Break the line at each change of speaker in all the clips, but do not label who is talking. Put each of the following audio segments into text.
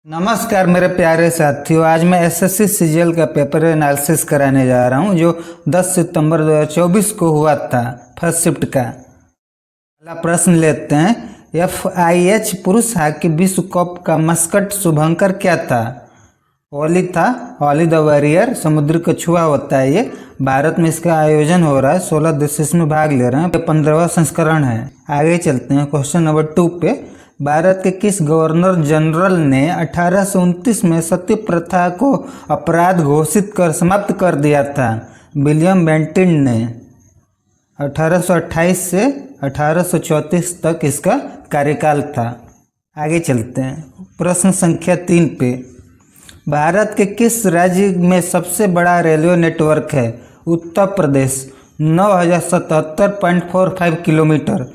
नमस्कार मेरे प्यारे साथियों। आज मैं एसएससी सीजीएल का पेपर एनालिसिस कराने जा रहा हूं जो 10 सितंबर 2024 को हुआ था फर्स्ट शिफ्ट का। पहला प्रश्न लेते हैं। एफआईएच पुरुष हॉकी विश्व कप का मस्कट शुभंकर क्या था? ओली था, ओली द वॉरियर। समुद्री कछुआ होता है ये। भारत में इसका आयोजन हो रहा है, 16 देश इसमें भाग ले रहे हैं। 15वां संस्करण है। आगे चलते हैं क्वेश्चन नंबर 2 पे। भारत के किस गवर्नर जनरल ने 1829 में सती प्रथा को अपराध घोषित कर समाप्त कर दिया था? विलियम बेंटिन ने। 1828 से 1834 तक इसका कार्यकाल था। आगे चलते हैं प्रश्न संख्या 3 पे। भारत के किस राज्य में सबसे बड़ा रेलवे नेटवर्क है? उत्तर प्रदेश, 9077.45 किलोमीटर।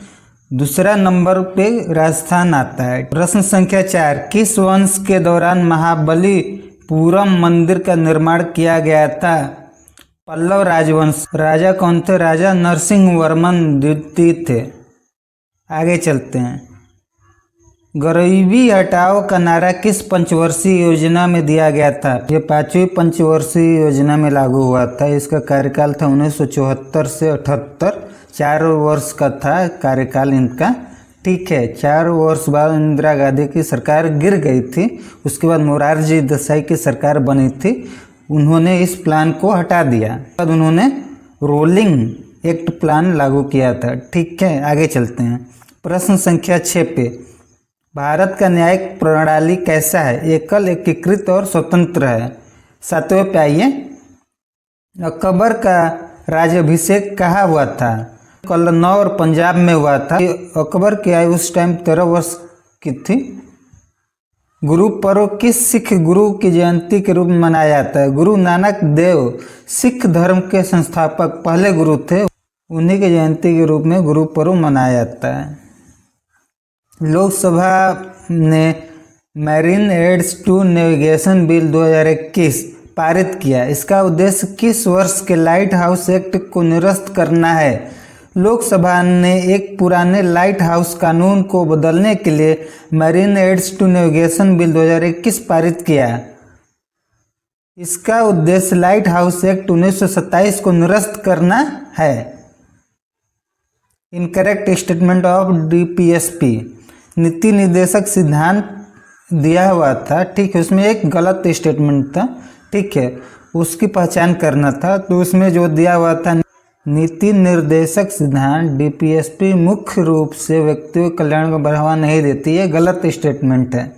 दूसरा नंबर पे राजस्थान आता है। प्रश्न संख्या 4। किस वंश के दौरान महाबलीपुरम मंदिर का निर्माण किया गया था? पल्लव राजवंश। राजा कौन थे? राजा नरसिंह वर्मन द्वितीय थे। आगे चलते हैं। गरीबी हटाओ का नारा किस पंचवर्षीय योजना में दिया गया था? ये 5वीं पंचवर्षीय योजना में लागू हुआ था। इसका कार्यकाल था 1974 से 78। 4 वर्ष का था कार्यकाल इनका। ठीक है। 4 वर्ष बाद इंदिरा गांधी की सरकार गिर गई थी। उसके बाद मोरारजी देसाई की सरकार बनी थी। उन्होंने इस प्लान को हटा दिया। बाद उन्होंने रोलिंग एक्ट प्लान लागू किया था। ठीक है। आगे चलते हैं प्रश्न संख्या 6 पे। भारत का न्यायिक प्रणाली कैसा है? एकल, एकीकृत और स्वतंत्र है। 7वें पे आइए। अकबर का राज्याभिषेक कहाँ हुआ था? कन्नौज पंजाब में हुआ था। अकबर की आयु उस टाइम 13 वर्ष की थी। गुरु पर्व किस सिख गुरु की जयंती के रूप में मनाया जाता है? गुरु नानक देव सिख धर्म के संस्थापक पहले गुरु थे। उन्हीं की जयंती के रूप में गुरु पर्व मनाया जाता है। लोकसभा ने marine aids to navigation bill 2021 पारित किया। इसका उद्देश्य किस वर्ष के लाइट हाउस एक्ट को निरस्त करना है? लोकसभा ने एक पुराने लाइट हाउस कानून को बदलने के लिए marine aids to navigation bill 2021 पारित किया। इसका उद्देश्य लाइट हाउस एक्ट 1927 को निरस्त करना है। Incorrect statement of DPSP. नीति निर्देशक सिद्धांत दिया हुआ था। ठीक है। उसमें एक गलत स्टेटमेंट था। ठीक है। उसकी पहचान करना था। तो उसमें जो दिया हुआ था, नीति निर्देशक सिद्धांत डीपीएसपी मुख्य रूप से व्यक्तियों के कल्याण को बढ़ावा नहीं देती है, गलत स्टेटमेंट है।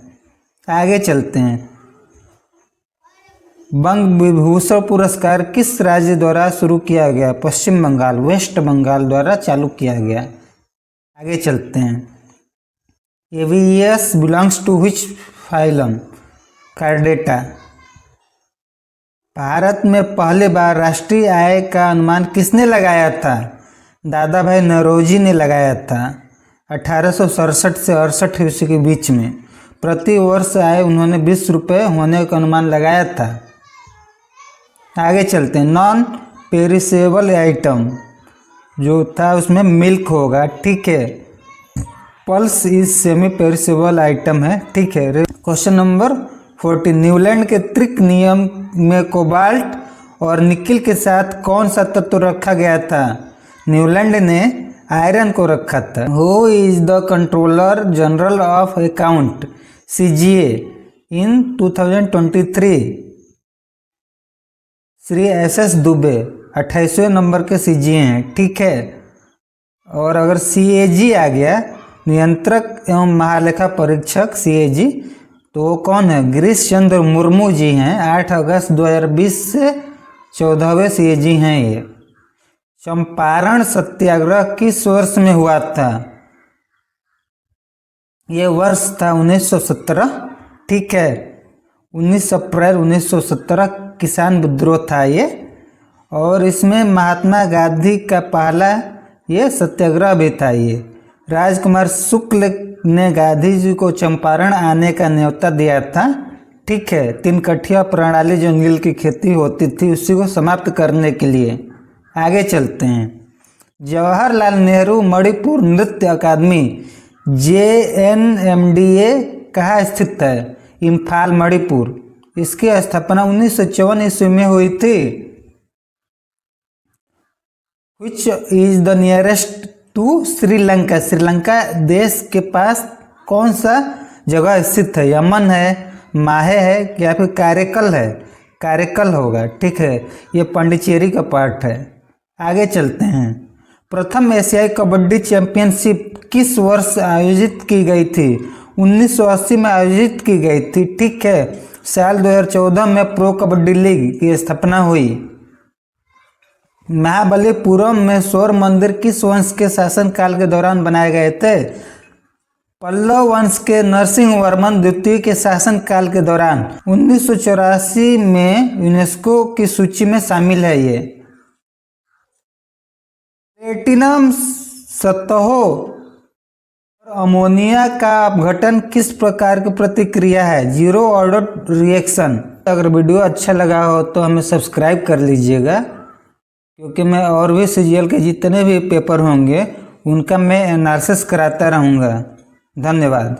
आगे चलते हैं। बंग विभूषण पुरस्कार किस राज्य द्वारा शुरू किया गया? पश्चिम बंगाल, वेस्ट बंगाल द्वारा चालू किया गया। आगे चलते हैं। Aves belongs to which phylum? Chordata. Bharat में पहले बार राष्ट्रीय आय का अनुमान किसने लगाया था? दादा भाई नौरोजी ने लगाया था 1867 से 68 ईस्वी के बीच में। प्रति वर्ष आय उन्होंने 20 रुपये होने का अनुमान लगाया था। आगे चलते हैं। नॉन पेरिसेबल आइटम जो था उसमें मिल्क होगा। ठीक है। Pulse is semi perishable item है। ठीक है। Question number 14। न्यूलैंड के त्रिक नियम में कोबाल्ट और निकिल के साथ कौन सा तत्व रखा गया था? न्यूलैंड ने आयरन को रखा था। Who is the controller general of account CGA in 2023? Shri SS Dubey 28वें नंबर के सीजीए हैं। ठीक है। और अगर सीएजी आ गया, नियंत्रक एवं महालेखा परीक्षक सीएजी, तो वो कौन है? गिरीश चंद्र मुर्मू जी हैं। 8 अगस्त 2020 से 14वें सीएजी हैं ये। चंपारण सत्याग्रह किस वर्ष में हुआ था? ये वर्ष था 1917। ठीक है। 19 अप्रैल 1917 किसान विद्रोह था ये। और इसमें महात्मा गांधी का पहला ये सत्याग्रह भी था ये। राजकुमार शुक्ल ने गांधी जी को चंपारण आने का न्योता दिया था। ठीक है। 3 कठिया प्रणाली जो नील की खेती होती थी उसी को समाप्त करने के लिए। आगे चलते हैं। जवाहरलाल नेहरू मणिपुर नृत्य अकादमी JNMDA कहाँ स्थित है? इम्फाल मणिपुर। इसकी स्थापना 1954 ईस्वी में हुई थी। Which is the nearest to Sri Lanka, Sri Lanka देश के पास कौन सा जगह स्थित है? यमन है, माहे है या फिर कारेकल है? कारेकल होगा, ठीक है। ये पांडिचेरी का पार्ट है। आगे चलते हैं। प्रथम एशियाई कबड्डी चैंपियनशिप किस वर्ष आयोजित की गई थी? 1980 में आयोजित की गई थी, ठीक है। साल 2014 में प्रो कबड्डी लीग की स्थापना हुई। महाबलीपुरम में सौर मंदिर किस वंश के शासनकाल के दौरान बनाए गए थे? पल्लव वंश के नरसिंह वर्मन द्वितीय के शासनकाल के दौरान 1984 में यूनेस्को की सूची में शामिल है। ये प्लेटिनम सतहों और अमोनिया का अपघटन किस प्रकार की प्रतिक्रिया है? Zero order reaction. अगर वीडियो अच्छा लगा हो तो हमें सब्सक्राइब कर लीजिएगा, क्योंकि मैं और भी सीजीएल के जितने भी पेपर होंगे उनका मैं एनालिसिस कराता रहूँगा। धन्यवाद।